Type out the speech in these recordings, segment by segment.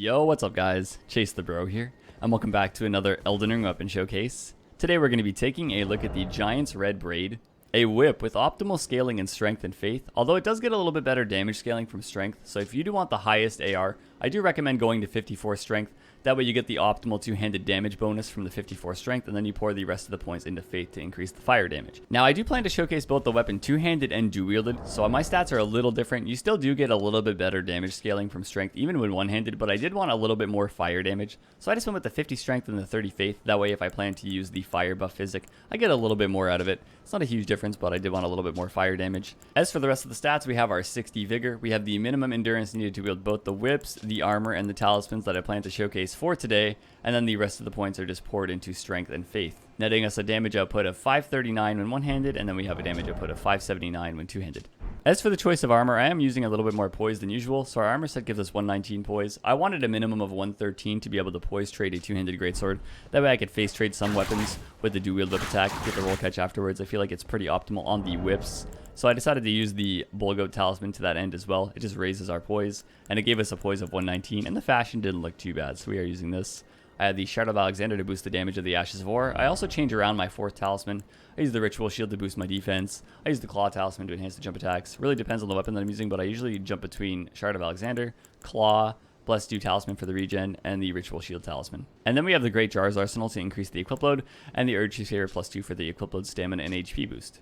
Yo, what's up guys? Chase the Bro here, and welcome back to another Elden Ring weapon showcase. Today we're going to be taking a look at the Giant's Red Braid, a whip with optimal scaling in strength and faith, although it does get a little bit better damage scaling from strength, so if you do want the highest AR, I do recommend going to 54 strength. That way you get the optimal two-handed damage bonus from the 54 strength, and then you pour the rest of the points into faith to increase the fire damage. Now I do plan to showcase both the weapon two-handed and dual-wielded, so my stats are a little different. You still do get a little bit better damage scaling from strength even when one-handed, but I did want a little bit more fire damage, so I just went with the 50 strength and the 30 faith. That way if I plan to use the fire buff physic, I get a little bit more out of it. It's not a huge difference, but I did want a little bit more fire damage. As for the rest of the stats, we have our 60 vigor, we have the minimum endurance needed to wield both the whips, the armor, and the talismans that I plan to showcase for today, and then the rest of the points are just poured into strength and faith, netting us a damage output of 539 when one-handed, and then we have a damage output of 579 when two-handed. As for the choice of armor, I am using a little bit more poise than usual, so our armor set gives us 119 poise. I wanted a minimum of 113 to be able to poise trade a two-handed greatsword. That way I could face trade some weapons with the dual-wield whip attack, get the roll catch afterwards. I feel like it's pretty optimal on the whips. So I decided to use the Bullgoat Talisman to that end as well. It just raises our poise, and it gave us a poise of 119, and the fashion didn't look too bad, so we are using this. I had the Shard of Alexander to boost the damage of the Ashes of War. I also change around my fourth talisman. I use the Ritual Shield to boost my defense. I use the Claw Talisman to enhance the jump attacks. Really depends on the weapon that I'm using, but I usually jump between Shard of Alexander, Claw, Blessed Dew Talisman for the regen, and the Ritual Shield Talisman. And then we have the Great Jars Arsenal to increase the equip load, and the Urge to Favor +2 for the equip load stamina and HP boost.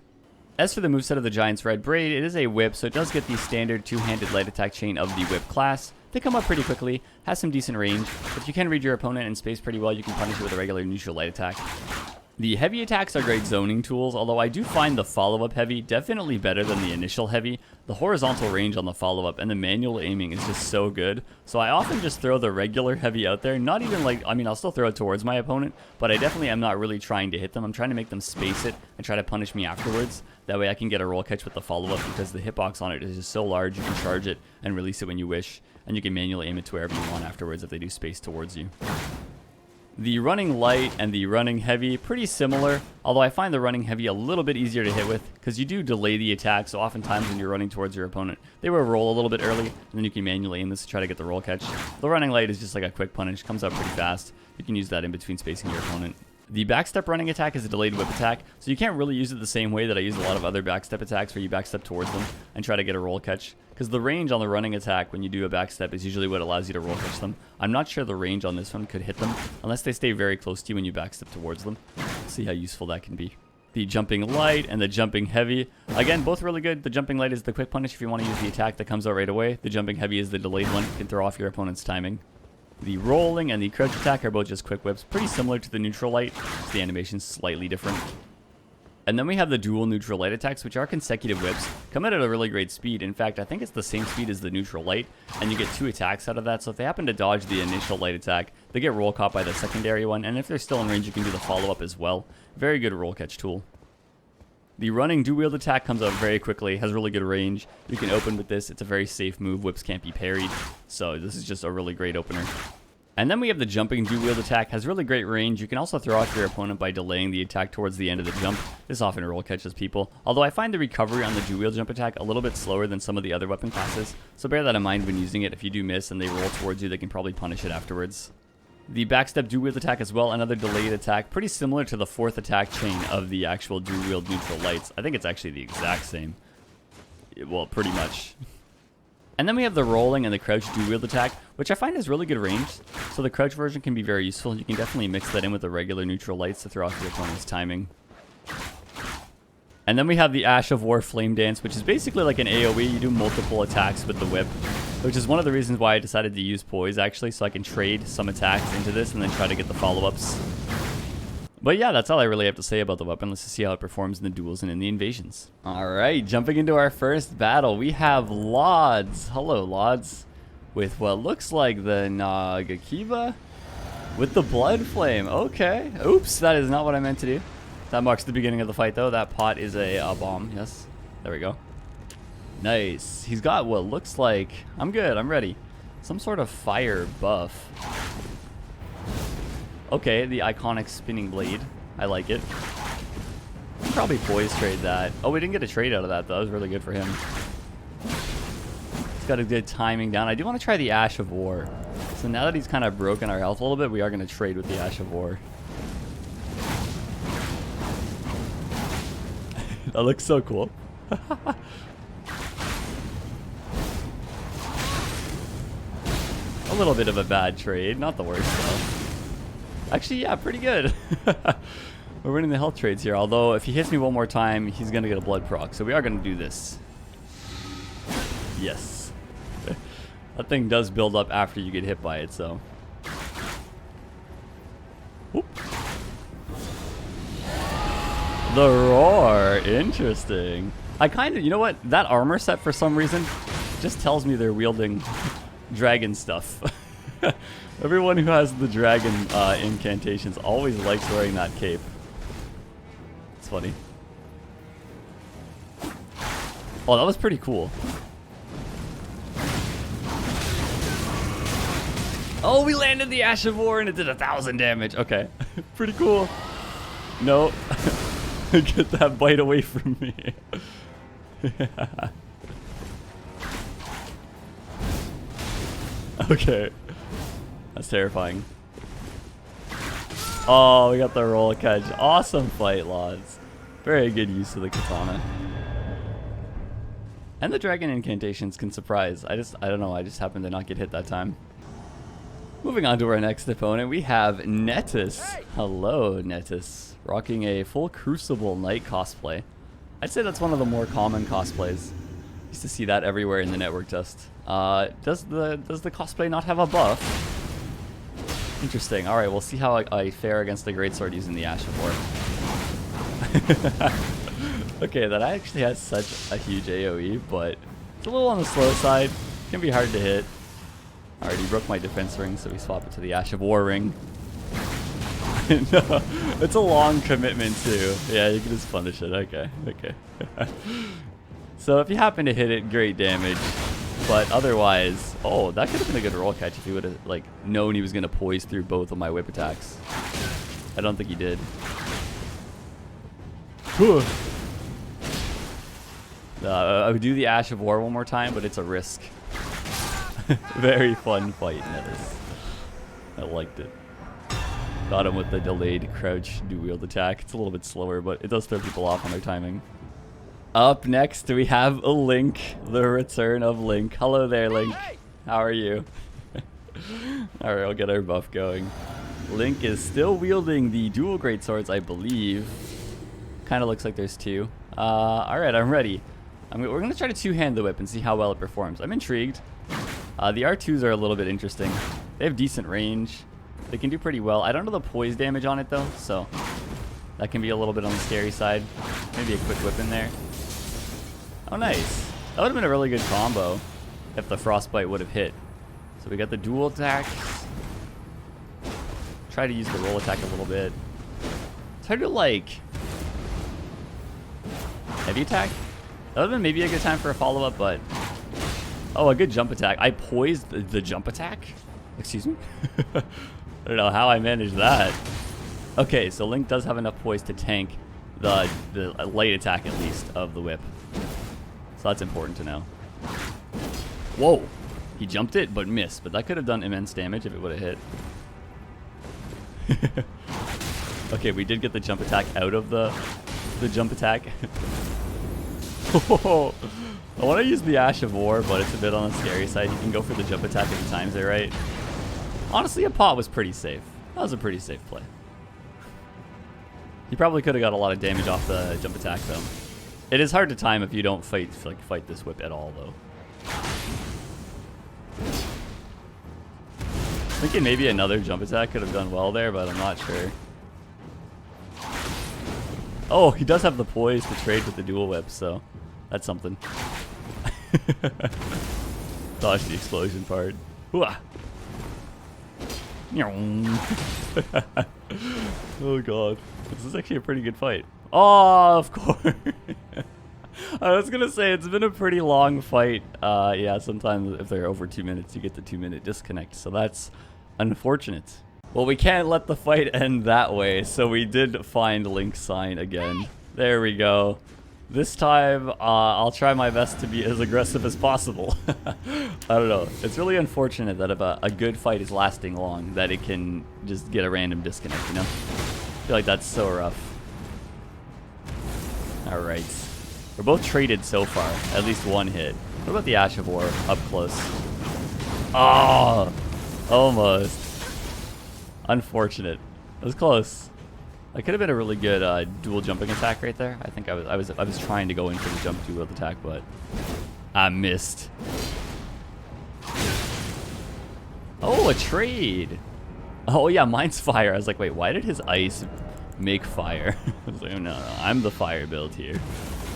As for the moveset of the Giant's Red Braid, it is a whip, so it does get the standard two-handed light attack chain of the whip class. They come up pretty quickly, has some decent range. If you can read your opponent in space pretty well, you can punish it with a regular neutral light attack. The heavy attacks are great zoning tools, although I do find the follow-up heavy definitely better than the initial heavy. The horizontal range on the follow-up and the manual aiming is just so good, so I often just throw the regular heavy out there. Not even like, I mean, I'll still throw it towards my opponent, but I definitely am not really trying to hit them. I'm trying to make them space it and try to punish me afterwards. That way I can get a roll catch with the follow-up, because the hitbox on it is just so large. You can charge it and release it when you wish, and you can manually aim it to wherever you want afterwards if they do space towards you. The running light and the running heavy, pretty similar, although I find the running heavy a little bit easier to hit with, because you do delay the attack, so oftentimes when you're running towards your opponent, they will roll a little bit early, and then you can manually aim this to try to get the roll catch. The running light is just like a quick punish, comes up pretty fast. You can use that in between spacing your opponent. The backstep running attack is a delayed whip attack, so you can't really use it the same way that I use a lot of other backstep attacks where you backstep towards them and try to get a roll catch, because the range on the running attack when you do a backstep is usually what allows you to roll catch them. I'm not sure the range on this one could hit them unless they stay very close to you when you backstep towards them. See how useful that can be. The jumping light and the jumping heavy, again, both really good. The jumping light is the quick punish if you want to use the attack that comes out right away. The jumping heavy is the delayed one, you can throw off your opponent's timing. The rolling and the crouch attack are both just quick whips, pretty similar to the neutral light, the animation's slightly different. And then we have the dual neutral light attacks, which are consecutive whips, come out at a really great speed. In fact, I think it's the same speed as the neutral light, and you get 2 attacks out of that, so if they happen to dodge the initial light attack, they get roll caught by the secondary one, and if they're still in range, you can do the follow-up as well. Very good roll catch tool. The running dual-wield attack comes out very quickly, has really good range. You can open with this, it's a very safe move, whips can't be parried, so this is just a really great opener. And then we have the jumping dual-wield attack, has really great range. You can also throw off your opponent by delaying the attack towards the end of the jump. This often roll catches people, although I find the recovery on the dual-wield jump attack a little bit slower than some of the other weapon classes, so bear that in mind when using it. If you do miss and they roll towards you, they can probably punish it afterwards. The backstep dual-wield attack as well, another delayed attack, pretty similar to the fourth attack chain of the actual dual-wield neutral lights. I think it's actually the exact same. Well, pretty much. And then we have the rolling and the crouch dual-wield attack, which I find has really good range. So the crouch version can be very useful. You can definitely mix that in with the regular neutral lights to throw off your opponent's timing. And then we have the Ash of War Flame Dance, which is basically like an AoE. You do multiple attacks with the whip, which is one of the reasons why I decided to use poise, actually, so I can trade some attacks into this and then try to get the follow-ups. But yeah, that's all I really have to say about the weapon. Let's just see how it performs in the duels and in the invasions. Alright, jumping into our first battle, we have Lods. Hello, Lods. With what looks like the Nagakiba with the Blood Flame. Okay. Oops, that is not what I meant to do. That marks the beginning of the fight, though. That pot is a bomb. Yes. There we go. Nice. He's got what looks like... I'm good. I'm ready. Some sort of fire buff. Okay, the iconic spinning blade. I like it. Probably poise trade that. Oh, we didn't get a trade out of that, though. That was really good for him. He's got a good timing down. I do want to try the Ash of War. So now that he's kind of broken our health a little bit, we are going to trade with the Ash of War. That looks so cool. A little bit of a bad trade, not the worst though. Actually, yeah, pretty good. We're winning the health trades here, although if he hits me one more time, he's going to get a blood proc. So we are going to do this. Yes. That thing does build up after you get hit by it, so. Whoop. The roar, interesting. I kind of, you know what? That armor set for some reason just tells me they're wielding dragon stuff. Everyone who has the dragon incantations always likes wearing that cape. It's funny. Oh, that was pretty cool. Oh, we landed the Ash of War and it did 1,000 damage. Okay, pretty cool. No, get that bite away from me. Okay, that's terrifying. Oh, we got the roll catch. Awesome fight, lads. Very good use of the katana. And the dragon incantations can surprise. I don't know, I just happened to not get hit that time. Moving on to our next opponent, we have Netus. Hello, Netus. Rocking a full Crucible Knight cosplay. I'd say that's one of the more common cosplays. Used to see that everywhere in the network dust. Does the cosplay not have a buff? Interesting. Alright, we'll see how I fare against the Greatsword using the Ash of War. Okay, that actually has such a huge AoE, but it's a little on the slow side. Can be hard to hit. Already broke my defense ring, so we swap it to the Ash of War ring. No, it's a long commitment too. Yeah, you can just punish it. Okay, okay. So if you happen to hit it, great damage. But otherwise, oh, that could have been a good roll catch if he would have like known he was gonna poise through both of my whip attacks. I don't think he did. I would do the Ash of War one more time, but it's a risk. Very fun fight, Netus. I liked it. Got him with the delayed crouch dual attack. It's a little bit slower, but it does throw people off on their timing. Up next, we have a Link, the return of Link. Hello there, Link. How are you? Alright, I'll get our buff going. Link is still wielding the dual greatswords, I believe. Kind of looks like there's two. Alright, I'm ready. We're going to try to two-hand the whip and see how well it performs. I'm intrigued. The R2s are a little bit interesting. They have decent range. They can do pretty well. I don't know the poise damage on it though, so that can be a little bit on the scary side. Maybe a quick whip in there. Oh, nice. That would have been a really good combo if the frostbite would have hit. So we got the dual attack. Try to use the roll attack a little bit. It's hard to like heavy attack. That would have been maybe a good time for a follow-up, but oh, a good jump attack. I poised the jump attack? Excuse me? I don't know how I managed that. Okay, so Link does have enough poise to tank the light attack, at least, of the whip. So that's important to know. Whoa! He jumped it, but missed. But that could have done immense damage if it would have hit. Okay, we did get the jump attack out of the jump attack. Oh, I want to use the Ash of War, but it's a bit on the scary side. You can go for the jump attack if he times it right. Honestly, a pot was pretty safe. That was a pretty safe play. He probably could have got a lot of damage off the jump attack, though. It is hard to time if you don't fight this whip at all, though. Thinking maybe another jump attack could have done well there, but I'm not sure. Oh, he does have the poise to trade with the dual whip, so that's something. Dodge the explosion part. Hooah. Oh god. This is actually a pretty good fight. Oh, of course. I was gonna say, it's been a pretty long fight. Yeah, sometimes if they're over 2 minutes, you get the 2-minute disconnect. So that's unfortunate. Well, we can't let the fight end that way. So we did find Link's sign again. There we go. This time, I'll try my best to be as aggressive as possible. I don't know. It's really unfortunate that if a good fight is lasting long, that it can just get a random disconnect, you know? I feel like that's so rough. Alright. We're both traded so far. At least one hit. What about the Ash of War up close? Oh! Almost. Unfortunate. It was close. That could have been a really good dual jumping attack right there. I think I was trying to go in for the jump dual attack, but I missed. Oh, a trade. Oh yeah, mine's fire. I was like, wait, why did his ice make fire? I was like, oh, no, I'm the fire build here.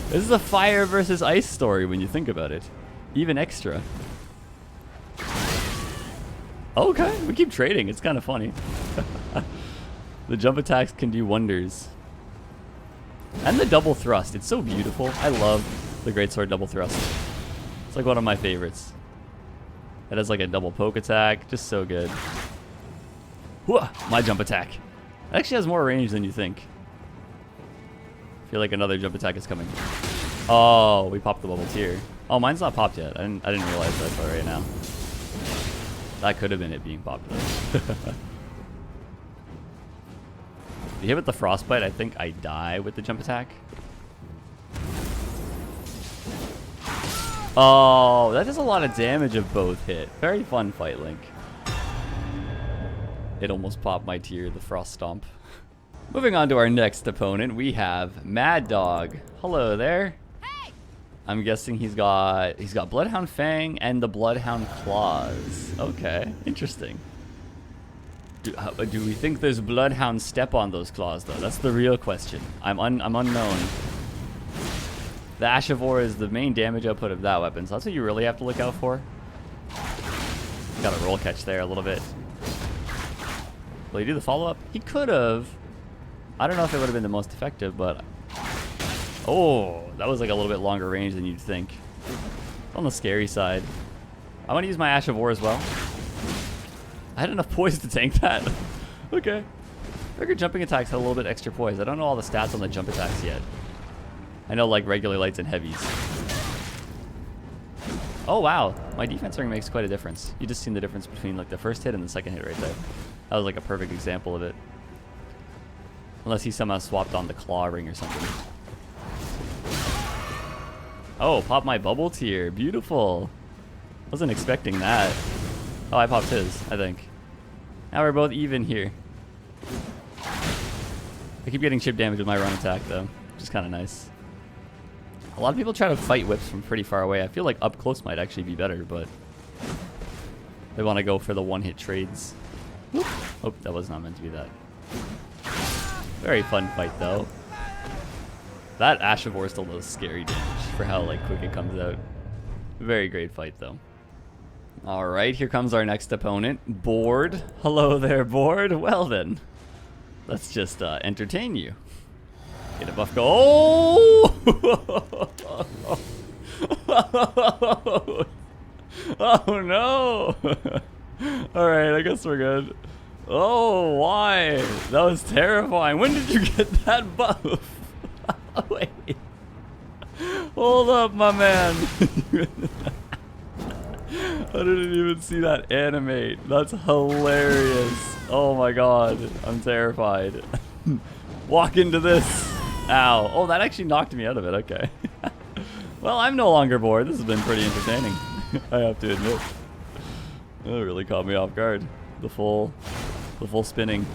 This is a fire versus ice story when you think about it. Even extra. Okay, we keep trading. It's kind of funny. The jump attacks can do wonders. And the double thrust. It's so beautiful. I love the greatsword double thrust. It's like one of my favorites. It has like a double poke attack. Just so good. Whoa, my jump attack. It actually has more range than you think. I feel like another jump attack is coming. Oh, we popped the bubble tier. Oh, mine's not popped yet. I didn't realize that until right now. That could have been it being popped though. If you hit with the frostbite, I think I die with the jump attack. Oh, that does a lot of damage if both hit. Very fun fight, Link. It almost popped my tier, the frost stomp. Moving on to our next opponent, we have Mad Dog. Hello there. Hey! I'm guessing he's got Bloodhound Fang and the Bloodhound Claws. Okay, interesting. Do we think there's Bloodhound step on those claws, though? That's the real question. I'm unknown. The Ash of War is the main damage output of that weapon, so that's what you really have to look out for. Got a roll catch there a little bit. Will he do the follow-up? He could have. I don't know if it would have been the most effective, but... Oh, that was like a little bit longer range than you'd think. On the scary side. I'm going to use my Ash of War as well. I had enough poise to tank that. Okay. Figured jumping attacks had a little bit extra poise. I don't know all the stats on the jump attacks yet. I know like regular lights and heavies. Oh wow, my defense ring makes quite a difference. You just seen the difference between like the first hit and the second hit right there. That was like a perfect example of it. Unless he somehow swapped on the claw ring or something. Oh, pop my bubble tier. Beautiful. Wasn't expecting that. Oh, I popped his, I think. Now we're both even here. I keep getting chip damage with my run attack though, which is kind of nice. A lot of people try to fight whips from pretty far away. I feel like up close might actually be better, but they want to go for the one-hit trades. Whoop. Oh, that was not meant to be that. Very fun fight though. That Ash of War still does scary damage for how like quick it comes out. Very great fight though. Alright, here comes our next opponent, Board. Hello there, Board. Well then, let's just entertain you. Get a buff go. Oh! Oh no! Alright, I guess we're good. Oh, why? That was terrifying. When did you get that buff? Wait. Hold up, my man. I didn't even see that animate. That's hilarious. Oh my god. I'm terrified. Walk into this. Ow. Oh, that actually knocked me out of it. Okay. Well, I'm no longer bored. This has been pretty entertaining. I have to admit. It really caught me off guard. The full spinning.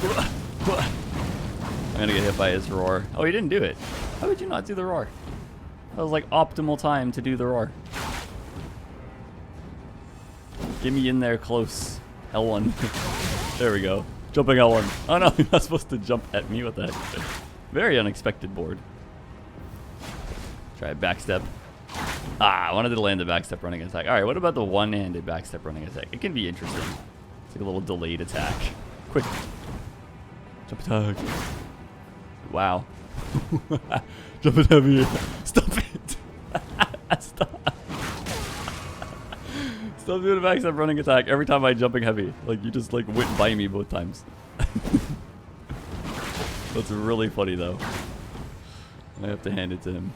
I'm gonna get hit by his roar. Oh, he didn't do it. How would you not do the roar? That was like optimal time to do the roar. Get me in there close. L1. There we go. Jumping L1. Oh no, you're not supposed to jump at me with that. Very unexpected board. Try a backstep. Ah, I wanted to land the backstep running attack. Alright, what about the one-handed backstep running attack? It can be interesting. It's like a little delayed attack. Quick. Jump attack. Wow. Jump it heavy. Stop it. Stop. Stop doing a backstep running attack every time I jumping heavy. Like, you just like went by me both times. That's really funny though. I have to hand it to him.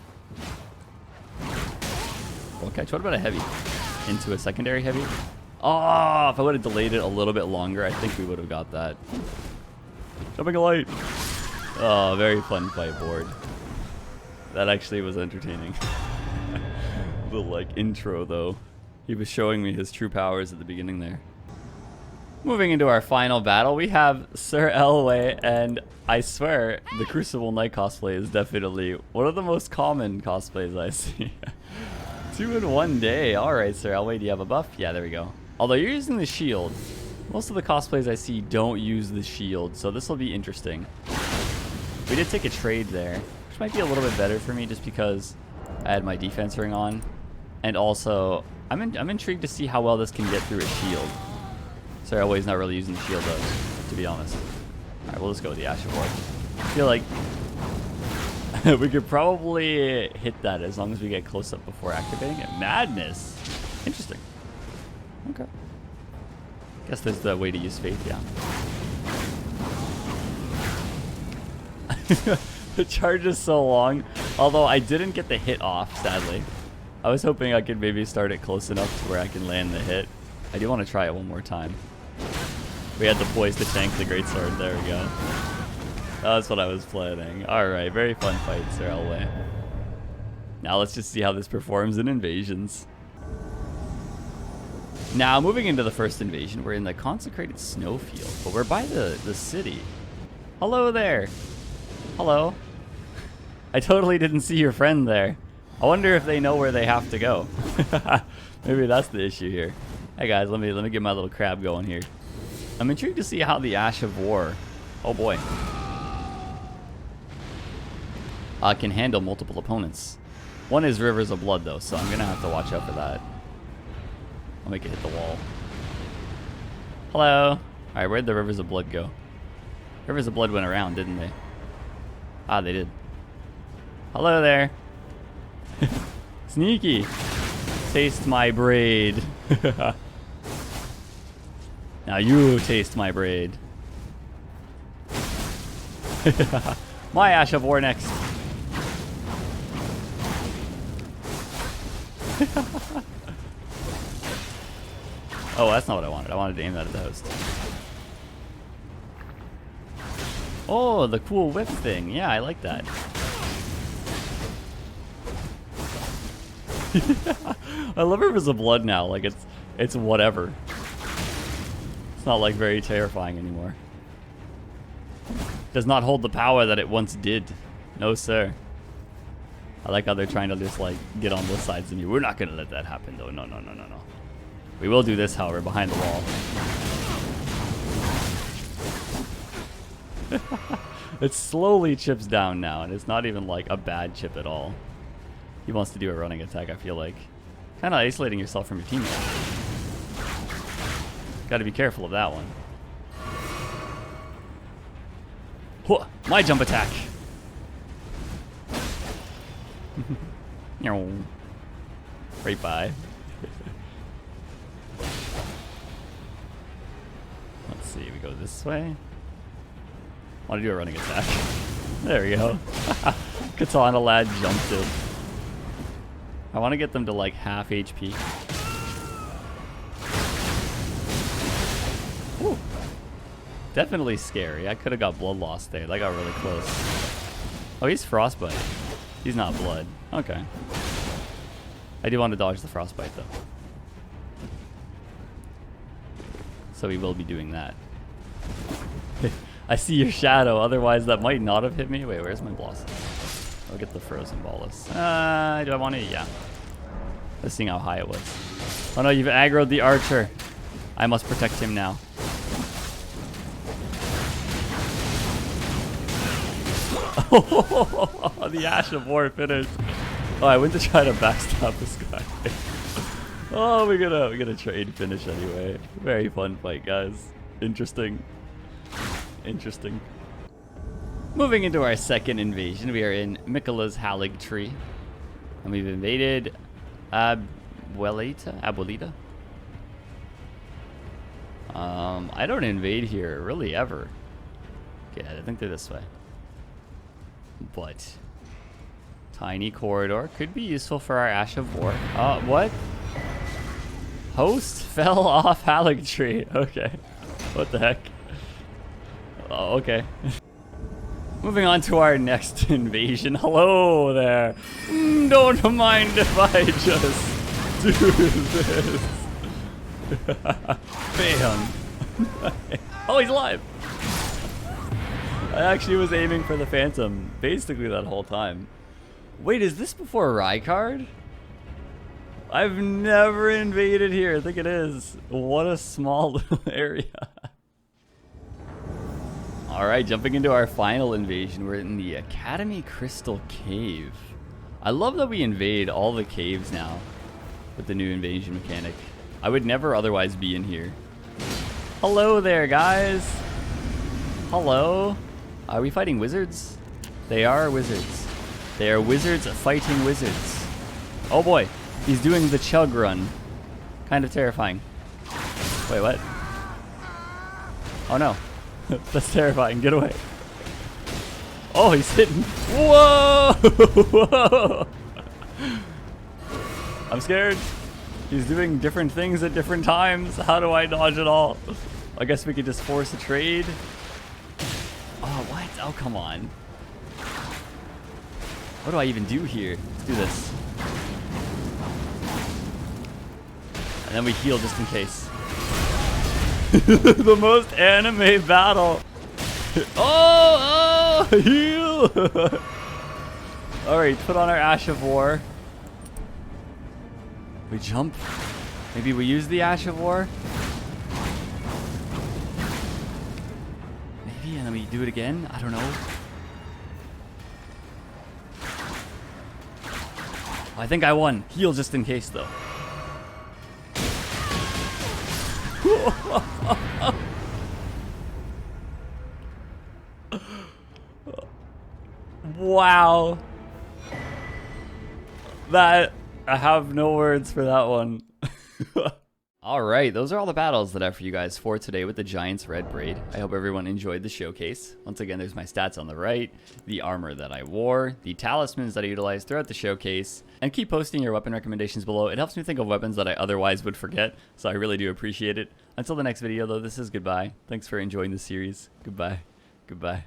Okay, what about a heavy? Into a secondary heavy? Oh, if I would have delayed it a little bit longer, I think we would have got that. Jumping a light. Oh, very fun fight board. That actually was entertaining. The like intro though. He was showing me his true powers at the beginning there. Moving into our final battle, we have Sir Elway, and I swear the Crucible Knight cosplay is definitely one of the most common cosplays I see. 2 in 1 day. Alright, Sir Elway, do you have a buff? Yeah, there we go. Although you're using the shield. Most of the cosplays I see don't use the shield, so this will be interesting. We did take a trade there, which might be a little bit better for me just because I had my defense ring on. And also, I'm intrigued to see how well this can get through a shield. Sir Elway's not really using the shield though, to be honest. Alright, we'll just go with the Ash of War. I feel like we could probably hit that as long as we get close up before activating it. Madness! Interesting. Okay. Guess there's the way to use Faith, yeah. The charge is so long, although I didn't get the hit off, sadly. I was hoping I could maybe start it close enough to where I can land the hit. I do want to try it one more time. We had the poise to tank the greatsword. There we go. That's what I was planning. Alright, very fun fight, Sir Elway. Now let's just see how this performs in invasions. Now, moving into the first invasion, we're in the consecrated snowfield, but we're by the city. Hello there. Hello. I totally didn't see your friend there. I wonder if they know where they have to go. Maybe that's the issue here. Hey guys, let me get my little crab going here. I'm intrigued to see how the Ash of War, oh boy, can handle multiple opponents. One is Rivers of Blood though, so I'm gonna have to watch out for that. I'll make it hit the wall. Hello. Alright, where'd the Rivers of Blood go? Rivers of Blood went around, didn't they? Ah, they did. Hello there. Sneaky. Taste my braid. Now you taste my braid. My Ash of War next. Oh, that's not what I wanted. I wanted to aim that at the host. Oh, the cool whip thing. Yeah, I like that. I love Rivers of Blood now. Like it's whatever. It's not like very terrifying anymore. Does not hold the power that it once did. No, sir. I like how they're trying to just like get on both sides of me. We're not gonna let that happen though. No, no, no, no, no. We will do this, however, behind the wall. It slowly chips down now, and it's not even like a bad chip at all. He wants to do a running attack, I feel like. Kind of isolating yourself from your teammates. Got to be careful of that one. Whoa, my jump attack. Right by. Let's see, we go this way. Want to do a running attack. There we go. Katana lad jumped it. I want to get them to like half HP. Ooh. Definitely scary. I could have got blood loss there. That got really close. Oh, he's frostbite. He's not blood. Okay. I do want to dodge the frostbite though. So we will be doing that. I see your shadow, otherwise that might not have hit me. Wait, where's my blossom? I'll get the frozen bolus. Do I want to? Yeah. Let's see how high it was. Oh no, you've aggroed the archer. I must protect him now. Oh, the Ash of War finished. Oh, I went to try to backstab this guy. Oh, we're gonna trade finish anyway. Very fun fight, guys. Interesting. Interesting. Moving into our second invasion, we are in Mikola's Halig Tree. And we've invaded Abuelita? I don't invade here really ever. Okay, I think they're this way. But Tiny corridor. Could be useful for our Ash of War. What? Host fell off Halleck tree. Okay. What the heck? Oh, okay. Moving on to our next invasion. Hello there. Don't mind if I just do this. Bam. Oh, he's alive. I actually was aiming for the Phantom basically that whole time. Wait, is this before Rykard? I've never invaded here. I think it is. What a small little area. Alright, jumping into our final invasion. We're in the Academy Crystal Cave. I love that we invade all the caves now with the new invasion mechanic. I would never otherwise be in here. Hello there, guys. Hello. Are we fighting wizards? They are wizards. They are wizards fighting wizards. Oh boy, he's doing the chug run. Kind of terrifying. Wait, what? Oh no. That's terrifying. Get away. Oh, he's hitting. Whoa! Whoa! I'm scared. He's doing different things at different times. How do I dodge it all? I guess we could just force a trade. Oh, what? Oh, come on. What do I even do here? Let's do this. And then we heal just in case. The most anime battle. Oh, heal. All right, put on our Ash of War. We jump. Maybe we use the Ash of War. Maybe, and then we do it again. I don't know. I think I won. Heal just in case, though. Wow. That, I have no words for that one. Alright, those are all the battles that I have for you guys for today with the Giant's Red Braid. I hope everyone enjoyed the showcase. Once again, there's my stats on the right, the armor that I wore, the talismans that I utilized throughout the showcase, and keep posting your weapon recommendations below. It helps me think of weapons that I otherwise would forget, so I really do appreciate it. Until the next video, though, this is goodbye. Thanks for enjoying the series. Goodbye. Goodbye.